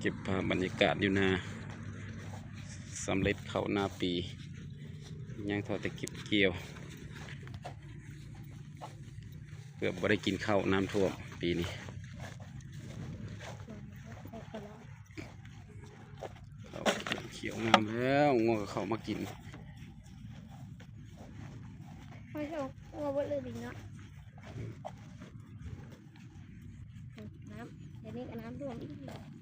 เก็บภาพบรรยากาศอยู่นาสำเร็จเขาหน้าปียังทอแต่เก็บเกี่ยวเกือบไม่ได้กินข้าวน้ำท่วมปีนี้เขาเขียวงามแล้วงัวกับเขามากินไม่ใช่งัวบดเลยดิเนาะน้ำเดี๋ยวนี้ก็น้ำท่วมอีก